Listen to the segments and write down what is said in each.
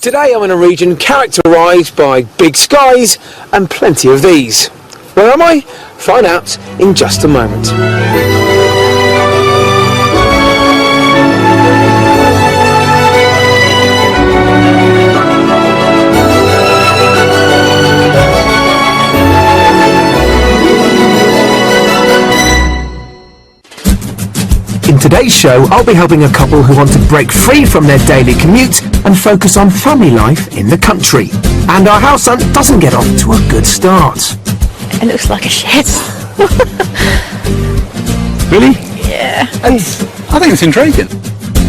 Today I'm in a region characterised by big skies and plenty of these. Where am I? Find out in just a moment. In today's show, I'll be helping a couple who want to break free from their daily commute and focus on family life in the country. And our house hunt doesn't get off to a good start. It looks like a shed. Really? Yeah. And I think it's intriguing.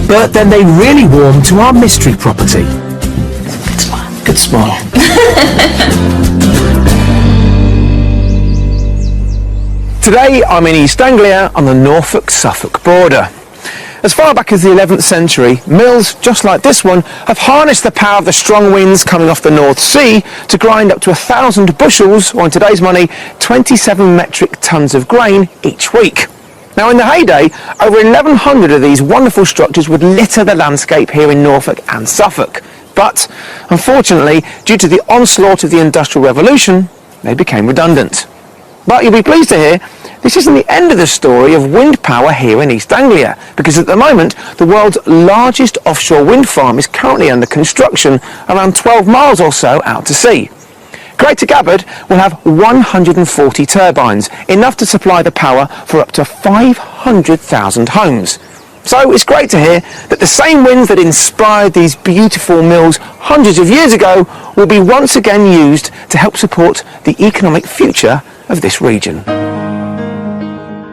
But then they really warm to our mystery property. Good smile. Good smile. Today I'm in East Anglia on the Norfolk-Suffolk border. As far back as the 11th century, mills just like this one have harnessed the power of the strong winds coming off the North Sea to grind up to 1,000 bushels, or in today's money, 27 metric tonnes of grain each week. Now in the heyday, over 1,100 of these wonderful structures would litter the landscape here in Norfolk and Suffolk. But unfortunately, due to the onslaught of the Industrial Revolution, they became redundant. But you'll be pleased to hear this isn't the end of the story of wind power here in East Anglia, because at the moment the world's largest offshore wind farm is currently under construction around 12 miles or so out to sea. Greater Gabbard will have 140 turbines, enough to supply the power for up to 500,000 homes. So it's great to hear that the same winds that inspired these beautiful mills hundreds of years ago will be once again used to help support the economic future of this region.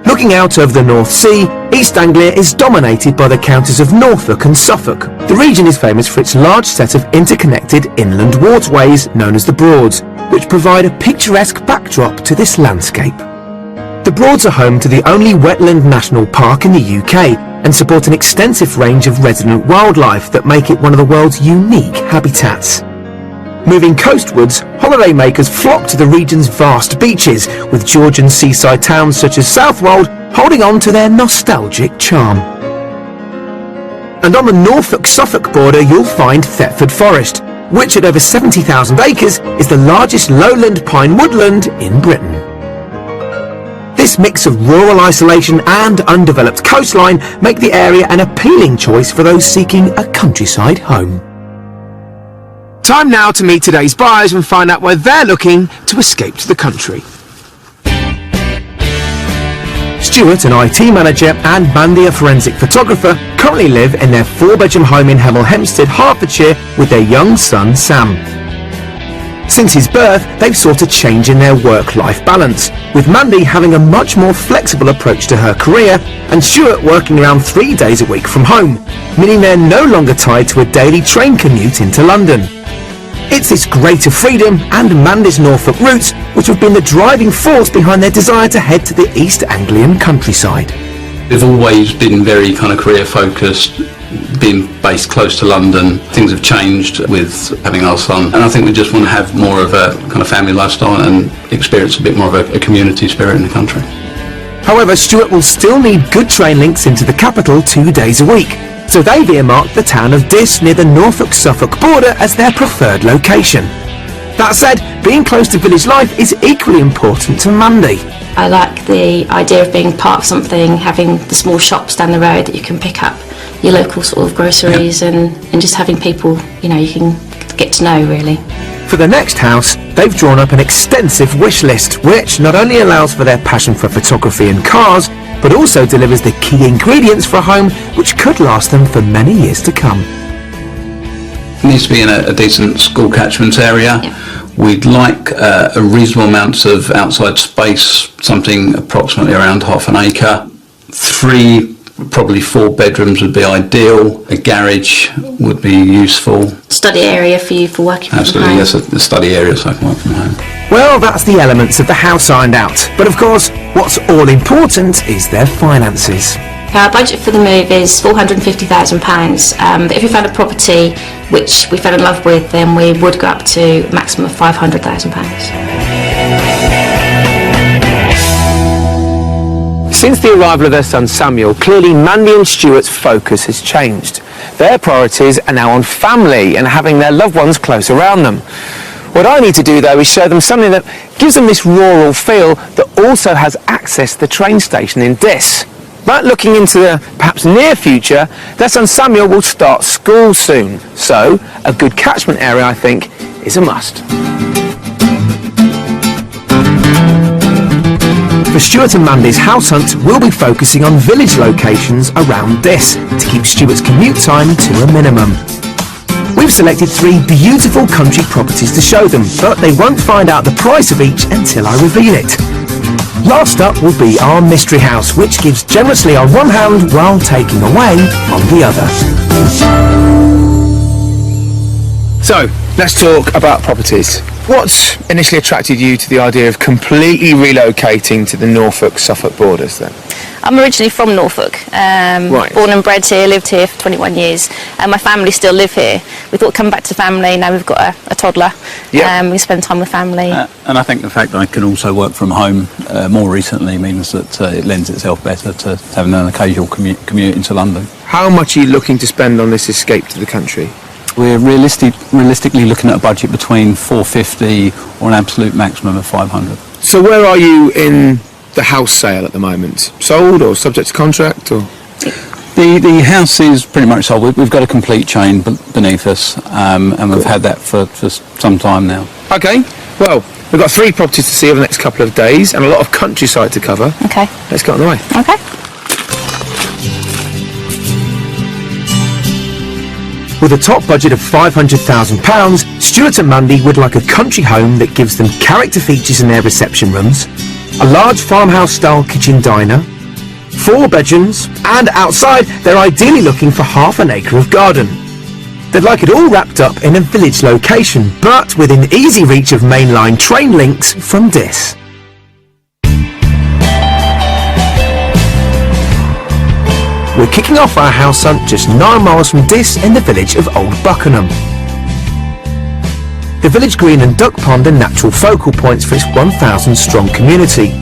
Looking out over the North Sea, East Anglia is dominated by the counties of Norfolk and Suffolk. The region is famous for its large set of interconnected inland waterways known as the Broads, which provide a picturesque backdrop to this landscape. The Broads are home to the only wetland national park in the UK and support an extensive range of resident wildlife that make it one of the world's unique habitats. Moving coastwards, holidaymakers flock to the region's vast beaches, with Georgian seaside towns such as Southwold holding on to their nostalgic charm. And on the Norfolk-Suffolk border you'll find Thetford Forest, which at over 70,000 acres is the largest lowland pine woodland in Britain. This mix of rural isolation and undeveloped coastline make the area an appealing choice for those seeking a countryside home. Time now to meet today's buyers and find out where they're looking to escape to the country. Stuart, an IT manager, and Mandy, a forensic photographer, currently live in their 4-bedroom home in Hemel Hempstead, Hertfordshire, with their young son Sam. Since his birth, they've sought a change in their work-life balance, with Mandy having a much more flexible approach to her career and Stuart working around 3 days a week from home, meaning they're no longer tied to a daily train commute into London. It's this greater freedom and Mandy's Norfolk roots which have been the driving force behind their desire to head to the East Anglian countryside. We've always been very kind of career focused, being based close to London. Things have changed with having our son, and I think we just want to have more of a kind of family lifestyle and experience a bit more of a community spirit in the country. However, Stuart will still need good train links into the capital 2 days a week, so they've earmarked the town of Diss near the Norfolk-Suffolk border as their preferred location. That said, being close to village life is equally important to Mandy. I like the idea of being part of something, having the small shops down the road that you can pick up your local sort of groceries, and just having people, you know, you can get to know really. For the next house, they've drawn up an extensive wish list, which not only allows for their passion for photography and cars, but also delivers the key ingredients for a home which could last them for many years to come. It needs to be in a decent school catchment area. Yeah. We'd like a reasonable amount of outside space, something approximately around half an acre. 3, probably 4 bedrooms would be ideal. A garage would be useful. Study area for you for working from home. Absolutely, yes, a study area so I can work from home. Well, that's the elements of the house ironed out. But of course, what's all important is their finances. Our budget for the move is £450,000. But if we found a property which we fell in love with, then we would go up to a maximum of £500,000. Since the arrival of their son Samuel, clearly Mandy and Stuart's focus has changed. Their priorities are now on family and having their loved ones close around them. What I need to do though is show them something that gives them this rural feel that also has access to the train station in Diss. But looking into the perhaps near future, their son Samuel will start school soon. So a good catchment area, I think, is a must. For Stuart and Mandy's house hunt, we'll be focusing on village locations around Diss to keep Stuart's commute time to a minimum. We've selected 3 beautiful country properties to show them, but they won't find out the price of each until I reveal it. Last up will be our mystery house, which gives generously on one hand while taking away on the other. So, let's talk about properties. What's initially attracted you to the idea of completely relocating to the Norfolk-Suffolk borders then? I'm originally from Norfolk, Right. born and bred here, lived here for 21 years, and my family still live here. We thought coming back to family, now we've got a toddler, Yeah. we spend time with family. And I think the fact that I can also work from home more recently means that it lends itself better to having an occasional commute into London. How much are you looking to spend on this escape to the country? We're realistically looking at a budget between 450 or an absolute maximum of 500. So where are you in the house sale at the moment? Sold or subject to contract or? The house is pretty much sold. We've got a complete chain beneath us, and we've had that for some time now. Okay, well, we've got 3 properties to see over the next couple of days and a lot of countryside to cover. Okay. Let's get on the way. Okay. With a top budget of £500,000, Stuart and Mandy would like a country home that gives them character features in their reception rooms, a large farmhouse-style kitchen diner, 4 bedrooms, and outside they're ideally looking for half an acre of garden. They'd like it all wrapped up in a village location, but within easy reach of mainline train links from Diss. We're kicking off our house hunt just 9 miles from Diss in the village of Old Buckenham. The village green and duck pond are natural focal points for its 1,000 strong community.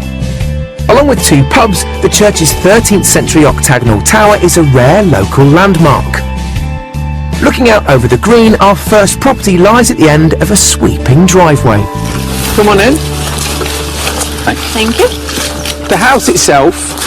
Along with 2 pubs, the church's 13th century octagonal tower is a rare local landmark. Looking out over the green, our first property lies at the end of a sweeping driveway. Come on in. Thank you. The house itself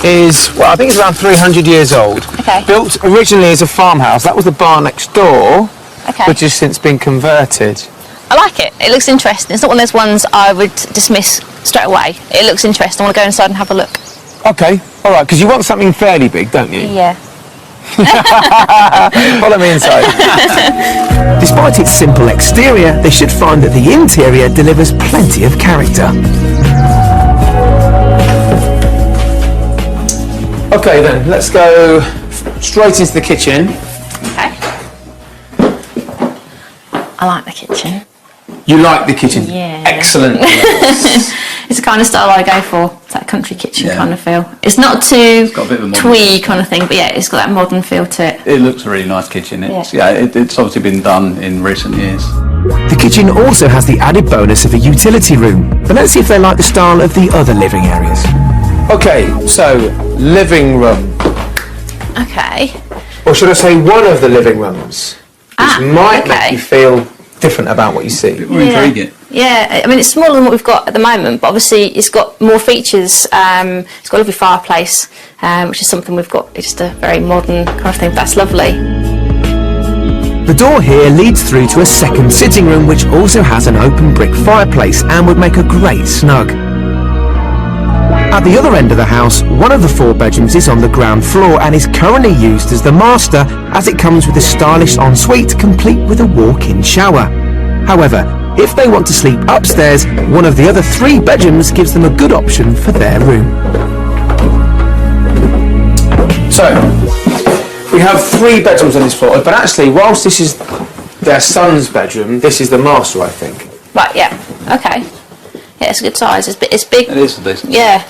is, well, I think it's around 300 years old. Okay. Built originally as a farmhouse. That was the barn next door, Okay. which has since been converted. I like it. It looks interesting. It's not one of those ones I would dismiss straight away. It looks interesting. I want to go inside and have a look. Okay, all right, because you want something fairly big, don't you? Yeah. Follow me inside. Despite its simple exterior, they should find that the interior delivers plenty of character. Okay then, let's go straight into the kitchen. Okay. I like the kitchen. You like the kitchen? Yeah. Excellent. It's the kind of style I go for. It's that country kitchen Yeah. kind of feel. It's not too got a bit of a modern twee feel. kind of thing, but yeah, it's got that modern feel to it. It looks a really nice kitchen. It's Yeah. it's obviously been done in recent years. The kitchen also has the added bonus of a utility room. But let's see if they like the style of the other living areas. Okay, so living room. Okay. Or should I say one of the living rooms? Which might okay. make you feel different about what you see. We're intriguing. Yeah, I mean it's smaller than what we've got at the moment, but obviously it's got more features. It's got a lovely fireplace, which is something we've got. It's just a very modern kind of thing. But that's lovely. The door here leads through to a second sitting room, which also has an open brick fireplace and would make a great snug. At the other end of the house, one of the 4 bedrooms is on the ground floor and is currently used as the master, as it comes with a stylish ensuite complete with a walk-in shower. However, if they want to sleep upstairs, one of the other 3 bedrooms gives them a good option for their room. So, we have 3 bedrooms on this floor, but actually, whilst this is their son's bedroom, this is the master, I think. Right. Yeah. Okay. Yeah, it's a good size. It's big. It is a decent. Yeah.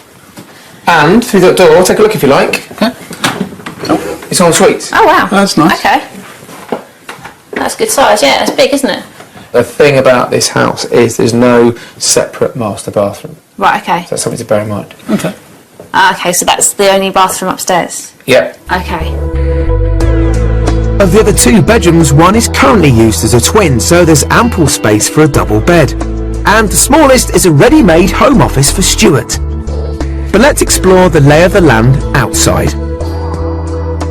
And through that door, take a look if you like. Okay. It's en suite. Oh wow. That's nice. Okay. That's good size. Yeah, it's big, isn't it? The thing about this house is there's no separate master bathroom. Right. Okay. So that's something to bear in mind. Okay. Okay. So that's the only bathroom upstairs. Yep. Okay. Of the other 2 bedrooms, one is currently used as a twin, so there's ample space for a double bed. And the smallest is a ready-made home office for Stuart. But let's explore the lay of the land outside.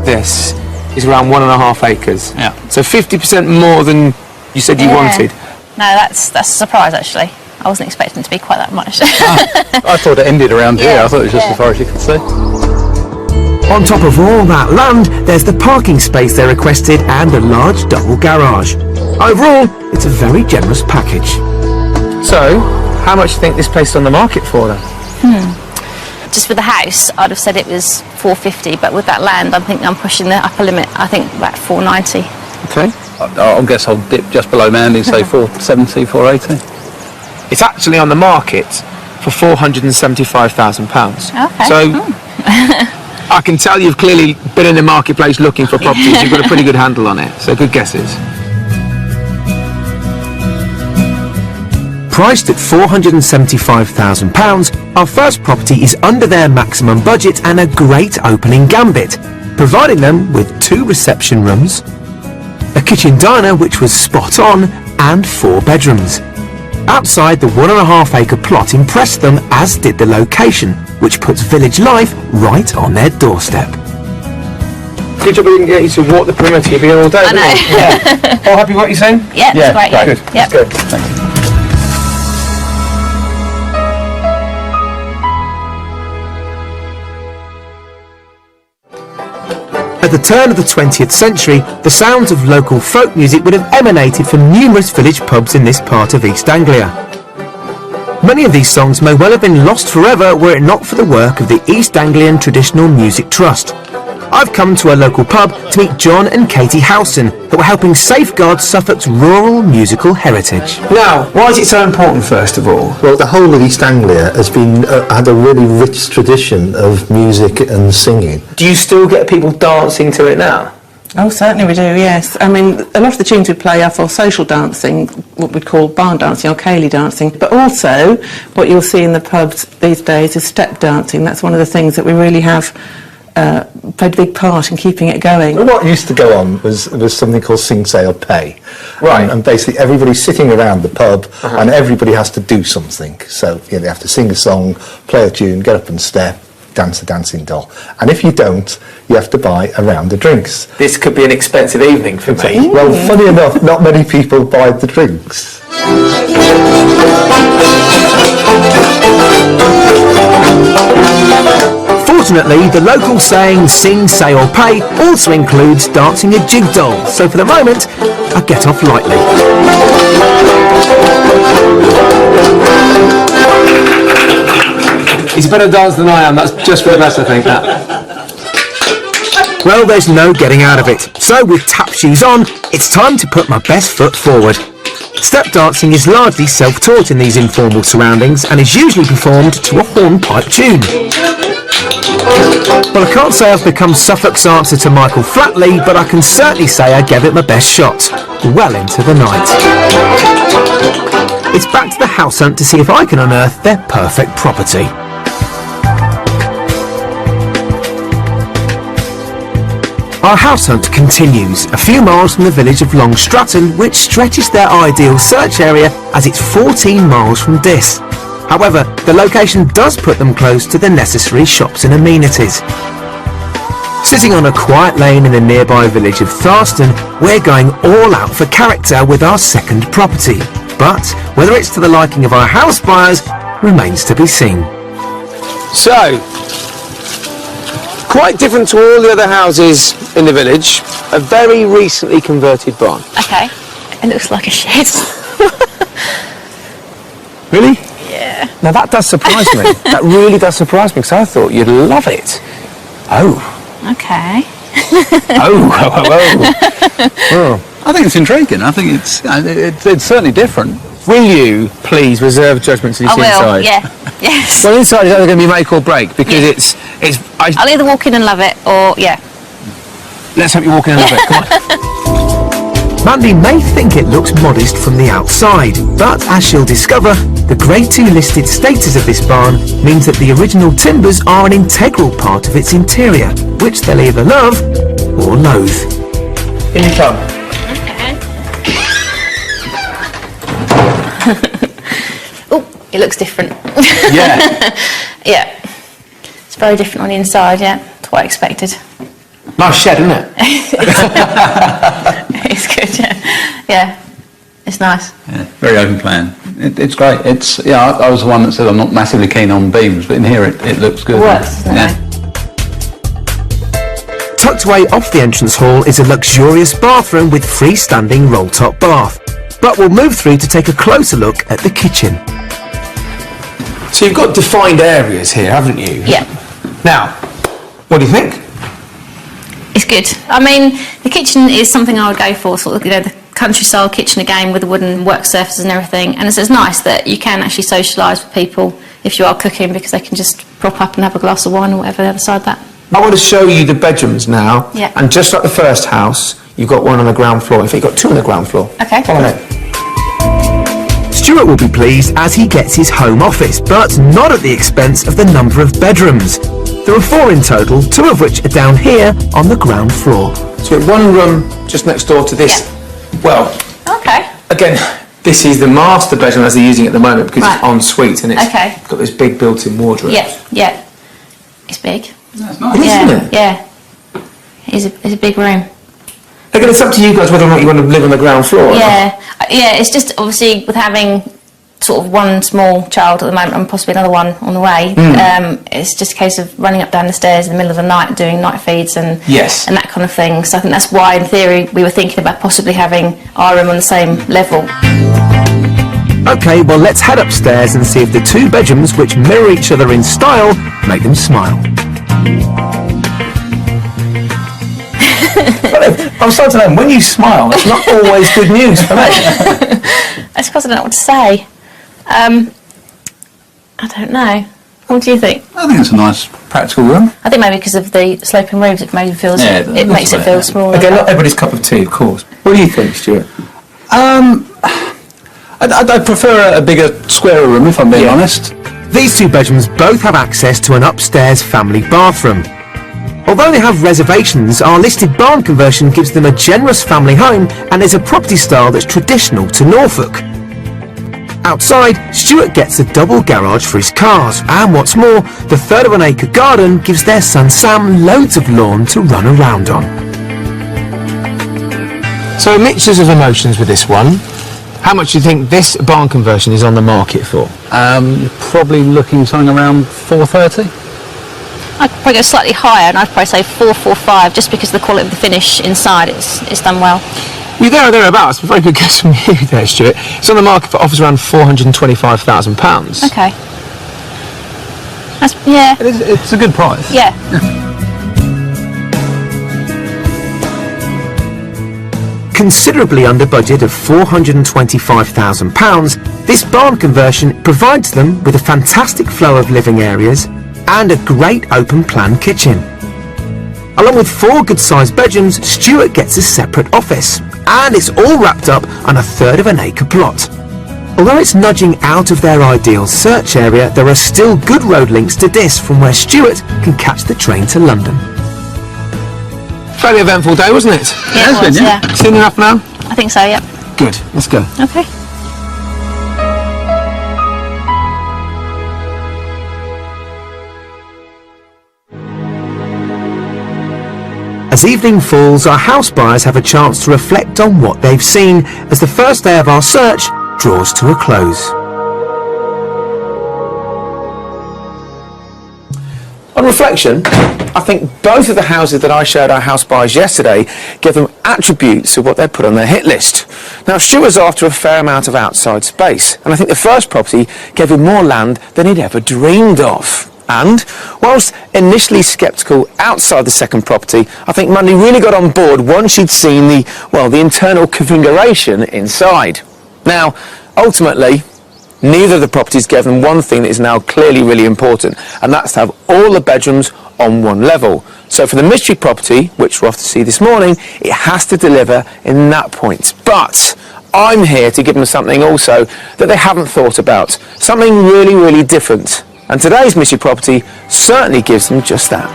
This is around 1.5 acres. Yeah. So 50% more than you said you wanted. No, that's a surprise actually. I wasn't expecting it to be quite that much. I thought it ended around here. I thought it was just as far as you could see. On top of all that land, there's the parking space they requested and a large double garage. Overall, it's a very generous package. So, how much do you think this place is on the market for then? Just with the house, I'd have said it was 450, but with that land, I think I'm pushing the upper limit. I think about 490. Okay. I guess I'll dip just below Mandy, say 470, 480. It's actually on the market for £475,000. Okay. So, I can tell you've clearly been in the marketplace looking for properties. You've got a pretty good handle on it, so good guesses. Priced at £475,000, our first property is under their maximum budget and a great opening gambit, providing them with 2 reception rooms, a kitchen diner which was spot on, and 4 bedrooms. Outside, the 1.5 acre plot impressed them, as did the location, which puts village life right on their doorstep. Good job we didn't get you to walk the perimeter. You'll be here all day. I know. Yeah. All happy with what you're saying? Yeah, that's great. Yeah. Good. Yep. That's good. Thank you. At the turn of the 20th century, the sounds of local folk music would have emanated from numerous village pubs in this part of East Anglia. Many of these songs may well have been lost forever were it not for the work of the East Anglian Traditional Music Trust. I've come to a local pub to meet John and Katie Howson, who are helping safeguard Suffolk's rural musical heritage. Now, why is it so important, first of all? Well, the whole of East Anglia has been had a really rich tradition of music and singing. Do you still get people dancing to it now? Oh, certainly we do, yes. I mean, a lot of the tunes we play are for social dancing, what we'd call barn dancing or ceilidh dancing, but also what you'll see in the pubs these days is step dancing. That's one of the things that we really have played a big part in keeping it going. What used to go on was something called Sing Sale Pay. Right. And basically everybody's sitting around the pub and everybody has to do something. So they have to sing a song, play a tune, get up and step, dance a dancing doll. And if you don't, you have to buy a round of drinks. This could be an expensive evening for me. Well, funny enough, not many people buy the drinks. Fortunately, the local saying "sing, say or pay" also includes dancing a jig doll, so for the moment, I get off lightly. He's a better dancer than I am, that's just for the best, I think, that. Well, there's no getting out of it, so with tap shoes on, it's time to put my best foot forward. Step dancing is largely self-taught in these informal surroundings and is usually performed to a hornpipe tune. Well, I can't say I've become Suffolk's answer to Michael Flatley, but I can certainly say I gave it my best shot, well into the night. It's back to the house hunt to see if I can unearth their perfect property. Our house hunt continues, a few miles from the village of Long Stratton, which stretches their ideal search area as it's 14 miles from Diss. However, the location does put them close to the necessary shops and amenities. Sitting on a quiet lane in the nearby village of Tharston, we're going all out for character with our second property. But whether it's to the liking of our house buyers remains to be seen. So, quite different to all the other houses in the village, a very recently converted barn. Okay. It looks like a shed. Really? Yeah. Now that does surprise me. That really does surprise me, because I thought you'd love it. Oh. Okay. Oh. I think it's intriguing. I think it's certainly different. Will you please reserve judgment till you I see will, inside? yeah. Yes. Well, inside is either going to be make or break, because I'll either walk in and love it or, yeah. Let's hope you walk in and love it. Come on. Mandy may think it looks modest from the outside, but as she'll discover, the Grade 2 listed status of this barn means that the original timbers are an integral part of its interior, which they'll either love or loathe. In you come. Oh, it looks different. Yeah. Yeah. It's very different on the inside, yeah. That's what I expected. Nice shed, isn't it? It's good, yeah. Yeah. It's nice. Yeah, very open plan. It's great. I was the one that said I'm not massively keen on beams, but in here it looks good. It works, doesn't it? Tucked away off the entrance hall is a luxurious bathroom with freestanding roll-top bath. But we'll move through to take a closer look at the kitchen. So you've got defined areas here, haven't you? Yeah. Now, what do you think? It's good. I mean, the kitchen is something I would go for, sort of, the country-style kitchen again with the wooden work surfaces and everything. And it's nice that you can actually socialise with people if you are cooking, because they can just prop up and have a glass of wine or whatever the other side of that. I want to show you the bedrooms now. Yeah. And just like the first house, you've got one on the ground floor. In fact, you've got two on the ground floor. Okay. Follow me. Stuart will be pleased as he gets his home office, but not at the expense of the number of bedrooms. There are 4 in total, 2 of which are down here on the ground floor. So we have one room just next door to this. Yeah. Well, Okay. again, this is the master bedroom as they're using it at the moment because Right. it's en suite and it's Okay. got this big built-in wardrobe. Yeah, yeah. It's big. That's nice. It is, Yeah, isn't it? yeah. It's a big room. Again, it's up to you guys whether or not you want to live on the ground floor. or not. Yeah. It's just obviously with having sort of one small child at the moment and possibly another one on the way. It's just a case of running up down the stairs in the middle of the night doing night feeds and Yes. and that kind of thing. So I think that's why, in theory, we were thinking about possibly having our room on the same level. Okay, well let's head upstairs and see if the 2 bedrooms, which mirror each other in style, make them smile. I'm starting to know, when you smile, it's not always good news for me. That's because I don't know what to say. I don't know. What do you think? I think it's a nice, practical room. I think maybe because of the sloping roofs, it maybe feels Yeah, it that's makes it right, feel yeah. smaller. Again, not everybody's cup of tea, of course. What do you think, Stuart? I'd prefer a bigger, squarer room, if I'm being honest. These 2 bedrooms both have access to an upstairs family bathroom. Although they have reservations, our listed barn conversion gives them a generous family home and is a property style that's traditional to Norfolk. Outside, Stuart gets a double garage for his cars, and what's more, the 1/3 of an acre garden gives their son Sam loads of lawn to run around on. So mixtures of emotions with this one. How much do you think this barn conversion is on the market for? Probably looking something around 430. I'd probably go slightly higher, and I'd probably say 445, just because of the quality of the finish inside. It's done well. You're there or thereabouts. Very good guess from you there, Stuart. It's on the market for offers around £425,000. Okay. Yeah. It's a good price. Yeah. Considerably under budget of £425,000, this barn conversion provides them with a fantastic flow of living areas and a great open plan kitchen. Along with 4 good-sized bedrooms, Stuart gets a separate office, and it's all wrapped up on a 1/3 of an acre plot. Although it's nudging out of their ideal search area, there are still good road links to this from where Stuart can catch the train to London. Fairly eventful day, wasn't it? Yeah, it was, yeah. Seen enough now? I think so, yeah. Good, let's go. Okay. As evening falls, our house buyers have a chance to reflect on what they've seen as the first day of our search draws to a close. On reflection, I think both of the houses that I showed our house buyers yesterday give them attributes of what they'd put on their hit list. Now, Stuart was after a fair amount of outside space, and I think the first property gave him more land than he'd ever dreamed of. And, whilst initially sceptical outside the second property, I think Mundy really got on board once she'd seen the internal configuration inside. Now, ultimately, neither of the properties gave them one thing that is now clearly really important, and that's to have all the bedrooms on one level. So for the mystery property, which we're off to see this morning, it has to deliver in that point. But I'm here to give them something also that they haven't thought about, something really, really different. And today's mystery property certainly gives them just that.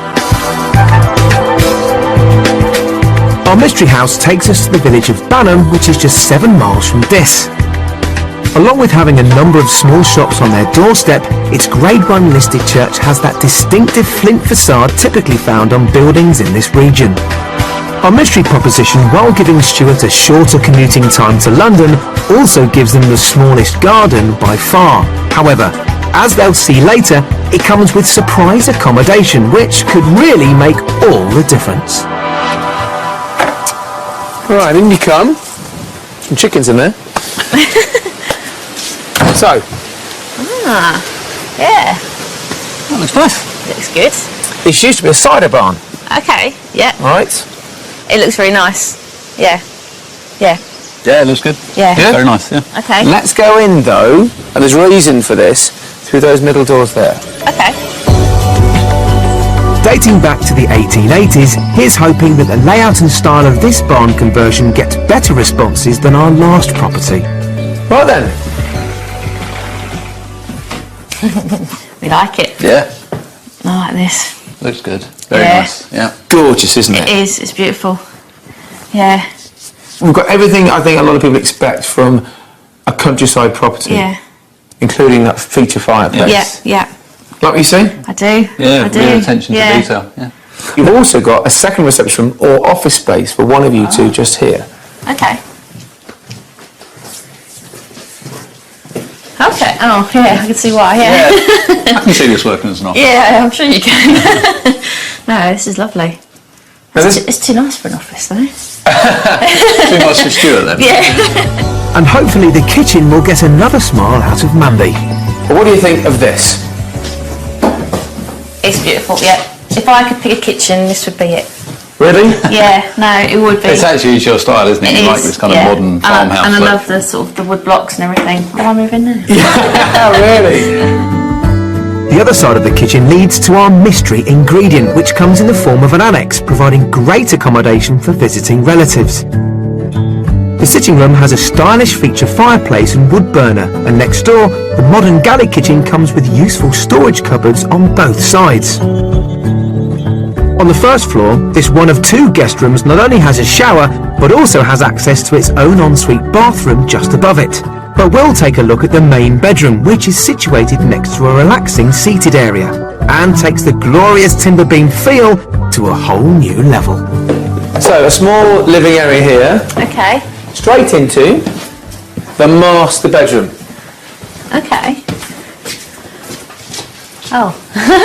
Our mystery house takes us to the village of Banham, which is just 7 miles from Diss. Along with having a number of small shops on their doorstep, its Grade 1 listed church has that distinctive flint facade typically found on buildings in this region. Our mystery proposition, while giving Stuart a shorter commuting time to London, also gives them the smallest garden by far. However, as they'll see later, it comes with surprise accommodation, which could really make all the difference. Right, in you come. Some chickens in there. So. Yeah. That looks nice. Looks good. This used to be a cider barn. Okay, yeah. Right. It looks very nice. Yeah. Yeah. Yeah, it looks good. Yeah. Very nice, yeah. Okay. Let's go in though, and there's reason for this, through those middle doors there. Okay. Dating back to the 1880s, here's hoping that the layout and style of this barn conversion gets better responses than our last property. Right then. We like it. Yeah, I like this. looks good. Very Yeah. nice, yeah. Gorgeous, isn't it? It is. It's beautiful. Yeah. We've got everything I think a lot of people expect from a countryside property, Yeah. including that feature fireplace. Yeah. Yeah. Like what you say? I do. Yeah, I do. real attention Yeah. to detail, yeah. You've also got a second reception room or office space for one of you two just here. Okay. Okay. Oh, yeah. I can see why. Yeah. I can see this working as an office. Yeah, I'm sure you can. No, this is lovely. Now It's too nice for an office, though. Too much for Stuart then. Yeah. And hopefully the kitchen will get another smile out of Mandy. But what do you think of this? It's beautiful. Yeah. If I could pick a kitchen, this would be it. Really? Yeah. No, it would be. It's actually your style, isn't it? It You like is, this kind of yeah. modern farmhouse And I look. love the sort of the wood blocks and everything. Do I move in there? Oh, really? The other side of the kitchen leads to our mystery ingredient, which comes in the form of an annex, providing great accommodation for visiting relatives. The sitting room has a stylish feature fireplace and wood burner, and next door, the modern galley kitchen comes with useful storage cupboards on both sides. On the first floor, this one of two guest rooms not only has a shower, but also has access to its own ensuite bathroom just above it. But we'll take a look at the main bedroom, which is situated next to a relaxing seated area, and takes the glorious timber beam feel to a whole new level. So, a small living area here, Okay. straight into the master bedroom. Okay. Oh.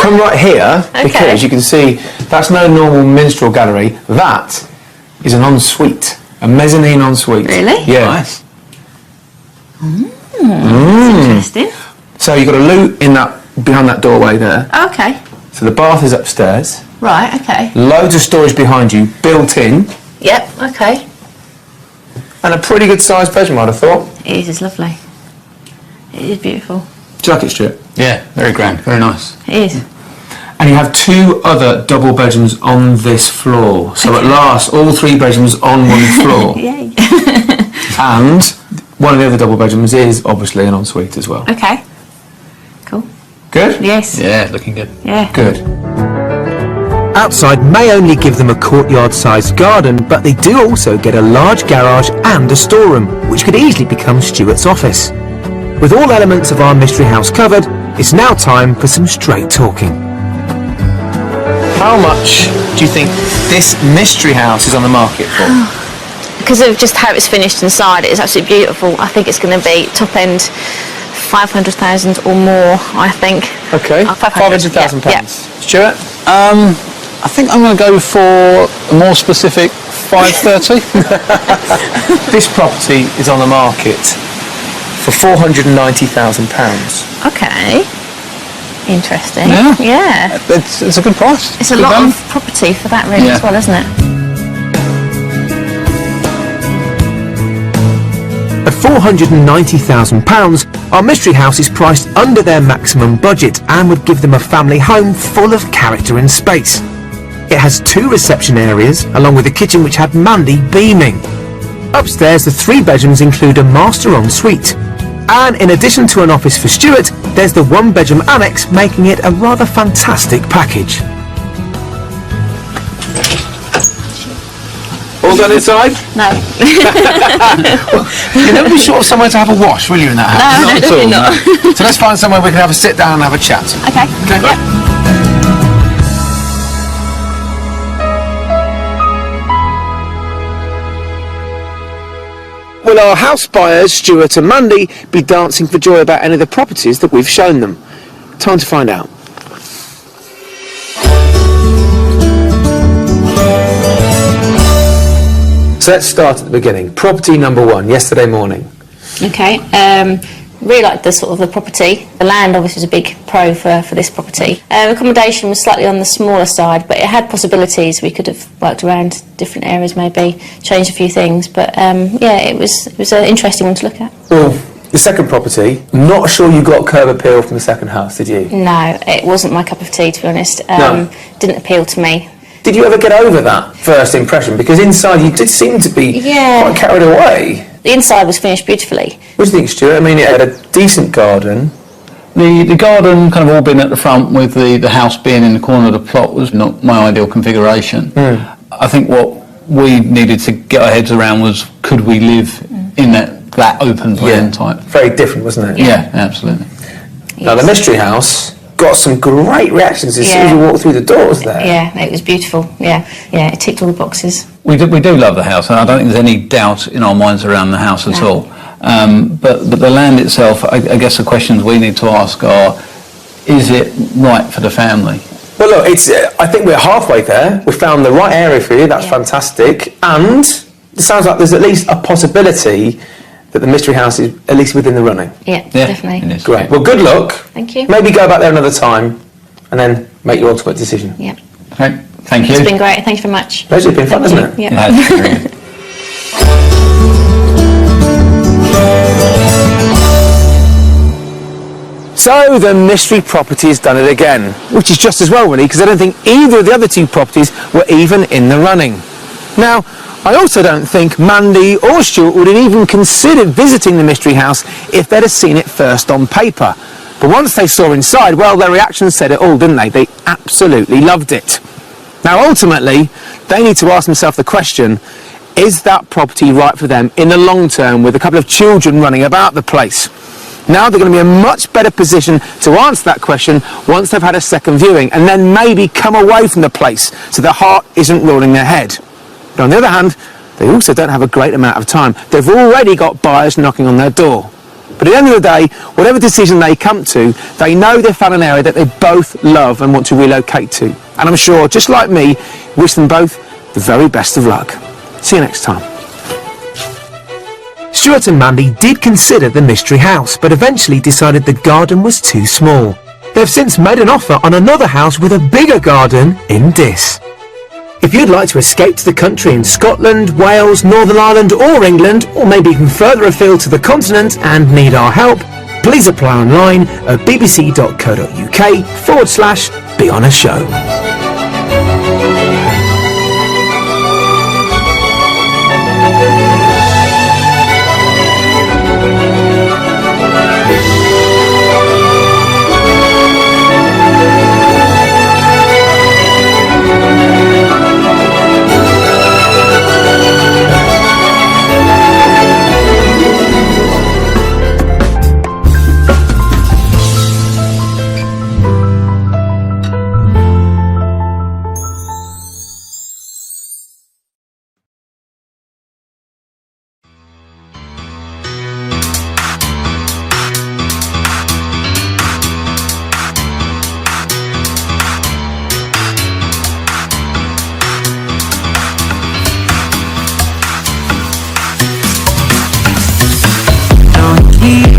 Come right here, Okay. because you can see that's no normal minstrel gallery. That is an ensuite, a mezzanine ensuite. Really? Yeah. Nice. Interesting. So you've got a loo in that behind that doorway there. Okay. So the bath is upstairs. Right. Okay. Loads of storage behind you, built in, Yep. Okay. and a pretty good sized bedroom, I'd have thought. It is. It's lovely. It is beautiful. Do you like it, Stuart? Yeah, very grand, very nice. It is. And you have two other double bedrooms on this floor. So at last, all three bedrooms on one floor. Yay. And one of the other double bedrooms is obviously an ensuite as well. Okay. Cool. Good? Yes. Yeah, looking good. Yeah. Good. Outside may only give them a courtyard-sized garden, but they do also get a large garage and a storeroom, which could easily become Stuart's office. With all elements of our mystery house covered, it's now time for some straight talking. How much do you think this mystery house is on the market for? Because of just how it's finished inside, it's absolutely beautiful. I think it's going to be top end 500,000 or more, I think. Okay, £500,000. £500,000. Yeah. Stuart? I think I'm going to go for a more specific 530. This property is on the market for £490,000. Okay. Interesting. Yeah. Yeah. It's a good price. It's a Good lot value. of property for that really Yeah. as well, isn't it? At £490,000, our mystery house is priced under their maximum budget and would give them a family home full of character and space. It has two reception areas, along with a kitchen which had Mandy beaming. Upstairs, the three bedrooms include a master ensuite. And in addition to an office for Stuart, there's the one-bedroom annex, making it a rather fantastic package. all done inside? No. You'll never be short of somewhere to have a wash, will you, in that house? No, definitely not. So let's find somewhere we can have a sit down and have a chat. Okay. Yep. Will our house buyers, Stuart and Mandy, be dancing for joy about any of the properties that we've shown them? Time to find out. So let's start at the beginning. Property number 1, yesterday morning. Okay. Really liked the sort of the property. The land obviously was a big pro for this property. Accommodation was slightly on the smaller side, but it had possibilities. We could have worked around different areas, maybe changed a few things. But yeah, it was an interesting one to look at. Well, the second property, not sure you got curb appeal from the second house, did you? No, it wasn't my cup of tea, to be honest. No. Didn't appeal to me. Did you ever get over that first impression? Because inside you did seem to be quite carried away. The inside was finished beautifully. What do you think, Stuart? I mean, it had a decent garden. The garden kind of all been at the front with the house being in the corner of the plot was not my ideal configuration. I think what we needed to get our heads around was, could we live in that open plan type? Very different, wasn't it? Yeah, absolutely. Now, the mystery house got some great reactions as soon as you walked through the doors there. Yeah, it was beautiful. Yeah, it ticked all the boxes. We do love the house, and I don't think there's any doubt in our minds around the house at all. But the land itself, I guess the questions we need to ask are, is it right for the family? Well, look, I think we're halfway there. We found the right area for you. That's fantastic. And it sounds like there's at least a possibility that the mystery house is at least within the running. Yeah, definitely. It is. Great. Well, good luck. Thank you. Maybe go back there another time and then make your ultimate decision. Yeah. Okay, thank you. It's been great. Thank you very much. Pleasure. It's been fun, hasn't it? Yeah. It has. So the mystery property has done it again, which is just as well, really, because I don't think either of the other two properties were even in the running. Now, I also don't think Mandy or Stuart would have even considered visiting the mystery house if they'd have seen it first on paper. But once they saw inside, well, their reactions said it all, didn't they? They absolutely loved it. Now, ultimately, they need to ask themselves the question, is that property right for them in the long term with a couple of children running about the place? Now they're going to be in a much better position to answer that question once they've had a second viewing and then maybe come away from the place so their heart isn't ruling their head. But on the other hand, they also don't have a great amount of time. They've already got buyers knocking on their door. But at the end of the day, whatever decision they come to, they know they've found an area that they both love and want to relocate to. And I'm sure, just like me, wish them both the very best of luck. See you next time. Stuart and Mandy did consider the mystery house, but eventually decided the garden was too small. They've since made an offer on another house with a bigger garden in Diss. If you'd like to escape to the country in Scotland, Wales, Northern Ireland or England, or maybe even further afield to the continent and need our help, please apply online at bbc.co.uk/be on a show.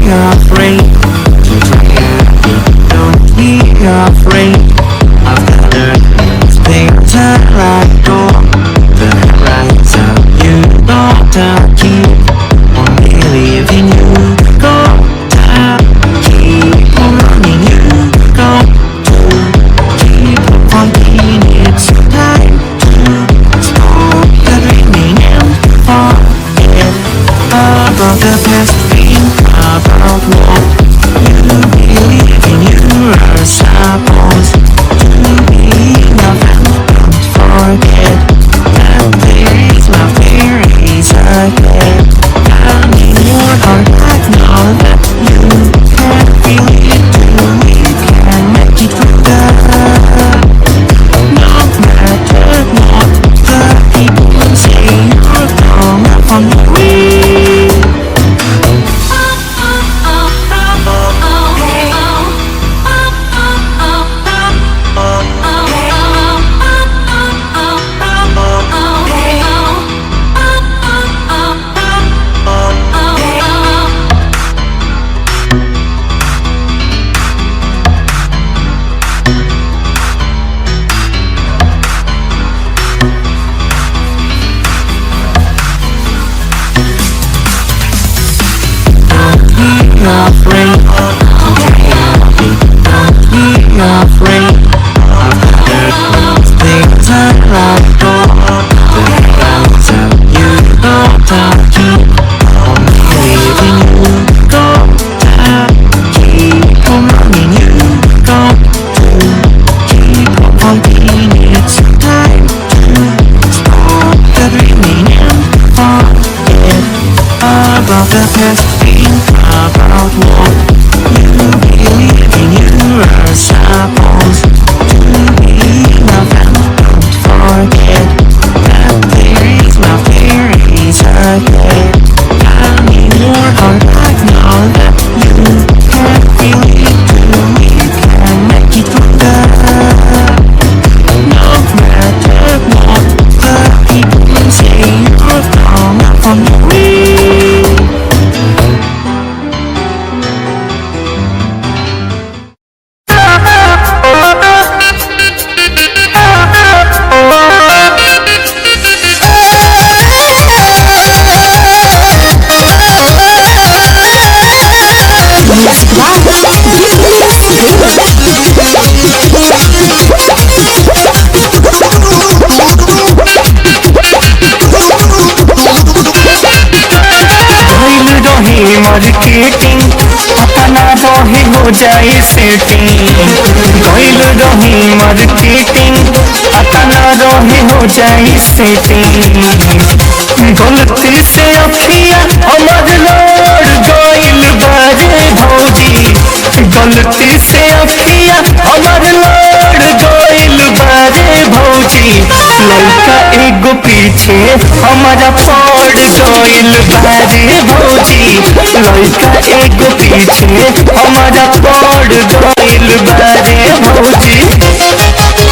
Afraid, don't be afraid. I've got to things are right door, the horizon. You don't keep on believing. You go down, keep on running. You go to keep on fighting. It's time to stop the dreaming and forget about the past. About what you believe in, you are supposed afraid. I've heard most things I like all the clouds out. You don't keep on believing. You got to keep on running. You got to keep on fighting. It's time to stop the dreaming and forget about the past. Think about what you believe in. You are supposed to be enough, and don't forget that there is a day. And in your heart right now that you can feel it too. You can make it through that. No matter what the people say, you're gonna find your way. Marketing अपना रही हो जाए setting coil रही marketing अपना रही हो जाए setting गलती से अखिया हमर लोड़ गइल बारे भौजी गलती से अखिया हमर लोड़ गइल बारे भौजी लड़का एगो पीछे हमारा पड़ गइल बारे भौजी लड़का एगो पीछे हमारा पड़ गइल बारे भौजी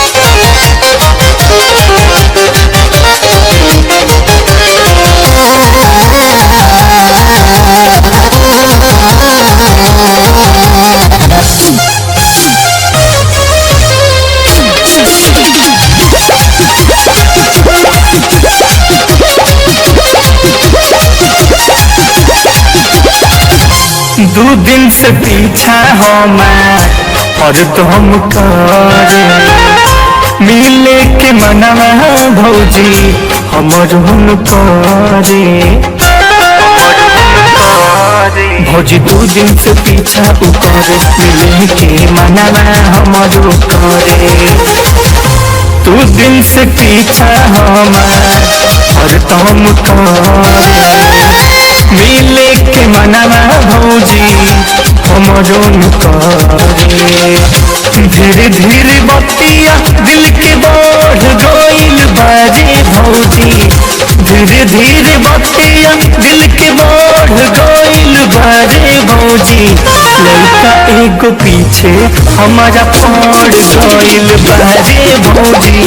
दो दिन से पीछा हमार और तो हम करे मिले के मनवा भौजी हमर हुन करे भौजी 2 दिन से पीछा उकरे मिले के मनवा हमर करे 2 दिन से पीछा हमार और तो हम करे मिले के मनवा भौजी हमरो करे धीरे धीरे बतिया दिल के बढ़ गइल बाजे भौजी धीरे धीरे बतिया दिल के बढ़ गइल बाजे भौजी लड़का एगो पीछे हमारा पड़ गइल बाजे भौजी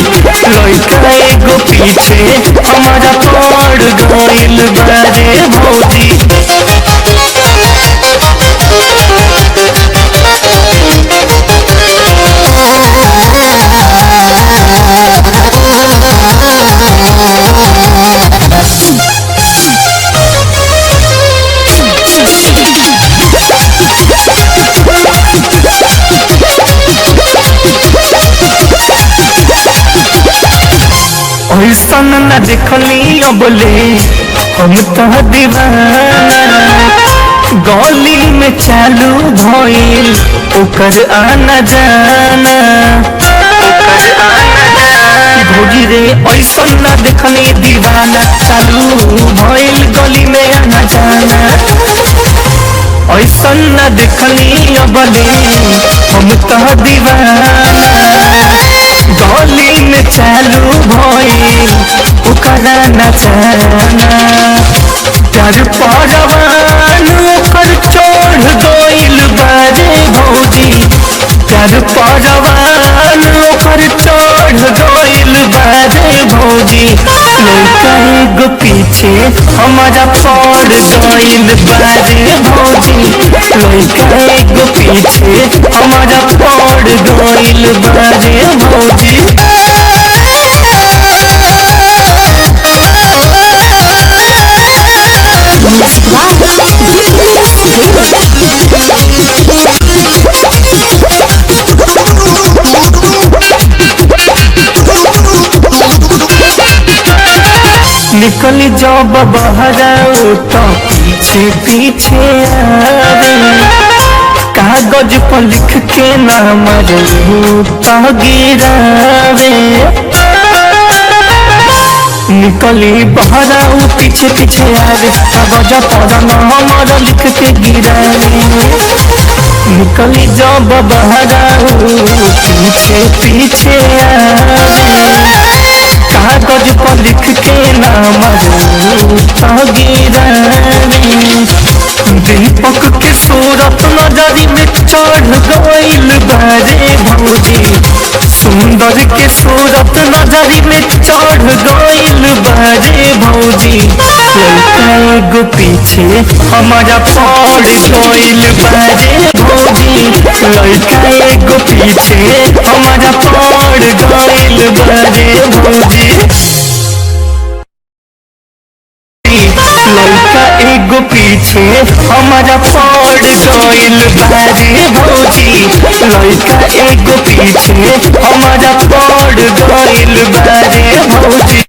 लड़का एगो पीछे हमारा पड़ गइल बाजे भौजी ऐसन न देखली बोले हम तो दीवाना गली में चालू भइल ओकर आना जाना भौजी रे ऐसन न देखली दीवाना चालू भइल गली में आना जाना ऐसन न देखली बोले हम तो दीवाना गली में चालू भइल ओकरा नचाना प्यार परवान ओकर चढ़ गइल बारे भौजी प्यार परवान ओकर चढ़ गइल बारे भौजी लड़का एगो पीछे हमारा पड़ गइल बारे भौजी लड़का एगो पीछे हमारा पड़ गइल बारे भौजी निकली जब बहराऊ तो पीछे पीछे आवे कागज पर लिख के नाम तो गिरावे निकली बहराऊ पीछे पीछे आवे कागज पर नाम लिख के गिरावे निकली जब बहराऊ पीछे पीछे आवे कागज पर लिख के नाम तो गिरावे दीपक के सूरत नजरी में चढ़ गइल बारे भौजी सुंदर के सूरत नजरी में चढ़ गइल बारे भौजी लड़का एगो पीछे हमारा पड़ गइल बारे भौजी लड़का एगो पीछे हमारा पड़ गइल बारे भौजी लड़का एगो पीछे हमारा पड़ गइल बारे भौजी लड़का एगो पीछे हमारा पड़ गइल बारे भौजी